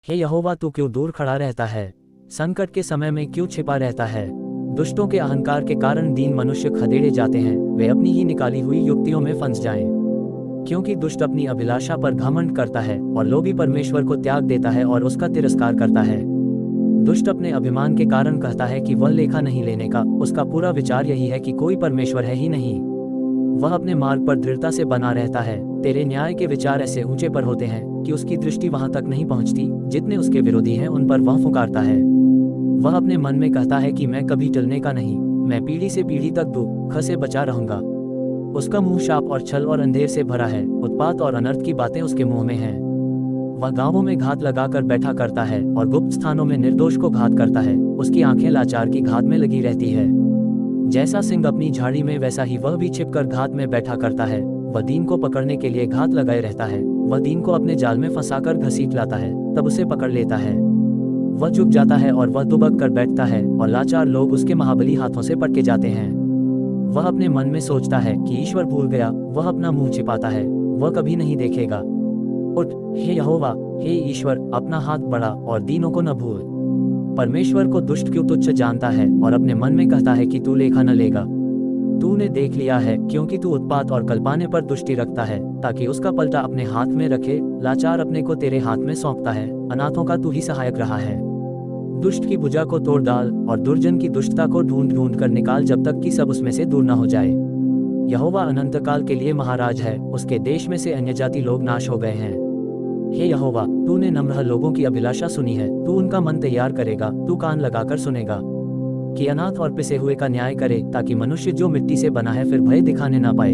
हे यहोवा, तू क्यों दूर खड़ा रहता है? संकट के समय में क्यों छिपा रहता है? दुष्टों के अहंकार के कारण दीन मनुष्य खदेड़े जाते हैं, वे अपनी ही निकाली हुई युक्तियों में फंस जाएं। क्योंकि दुष्ट अपनी अभिलाषा पर घमंड करता है और लोभी परमेश्वर को त्याग देता है और उसका तिरस्कार करता है। दुष्ट अपने अभिमान के कारण कहता है कि वह लेखा नहीं लेने का, उसका पूरा विचार यही है कि कोई परमेश्वर है ही नहीं। वह अपने मार्ग पर दृढ़ता से बना रहता है। तेरे न्याय के विचार ऐसे ऊंचे पर होते हैं कि उसकी दृष्टि वहां तक नहीं पहुंचती। जितने उसके विरोधी हैं उन पर वह फुकारता है। वह अपने मन में कहता है कि मैं कभी टलने का नहीं, मैं पीढ़ी से पीढ़ी तक दुख से बचा रहूंगा। उसका मुंह शाप और छल और अंधेर से भरा है, उत्पात और अनर्थ की बातें उसके मुंह में हैं। वह गांवों में घात लगाकर बैठा करता है और गुप्त स्थानों में निर्दोष को घात करता है। उसकी आंखें लाचार की घात में लगी रहती है। जैसा सिंह अपनी झाड़ी में, वैसा ही वह भी छिपकर घात में बैठा करता है। वह दीन को पकड़ने के लिए घात लगाए रहता है। वह दीन को अपने जाल में फंसाकर घसीट लाता है, तब उसे पकड़ लेता है। वह झुक जाता है और वह दुबक कर बैठता है और लाचार लोग उसके महाबली हाथों से पटके जाते हैं। वह अपने मन में सोचता है कि ईश्वर भूल गया। वह अपना मुंह छिपाता है, वह कभी नहीं देखेगा। उठ हे यहोवा, हे ईश्वर, अपना हाथ बढ़ा और दीनों को न भूल। परमेश्वर को दुष्ट क्यों तुच्छ जानता है और अपने मन में कहता है कि तू लेखा न लेगा। तूने देख लिया है, क्योंकि तू उत्पात और कल्पाने पर दुष्टि रखता है, ताकि उसका पलटा अपने हाथ में रखे। लाचार अपने को तेरे हाथ में सौंपता है, अनाथों का तू ही सहायक रहा है। दुष्ट की भुजा को तोड़ डाल और दुर्जन की दुष्टता को ढूंढ ढूंढ कर निकाल, जब तक कि सब उसमें से दूर न हो जाए। यहोवा अनंत काल के लिए महाराज है, उसके देश में से अन्यजाति लोग नाश हो गए हैं। हे यहोवा, तूने नम्र लोगों की अभिलाषा सुनी है, तू उनका मन तैयार करेगा। तू कान लगाकर सुनेगा कि अनाथ और पिसे हुए का न्याय करे, ताकि मनुष्य जो मिट्टी से बना है फिर भय दिखाने ना पाए।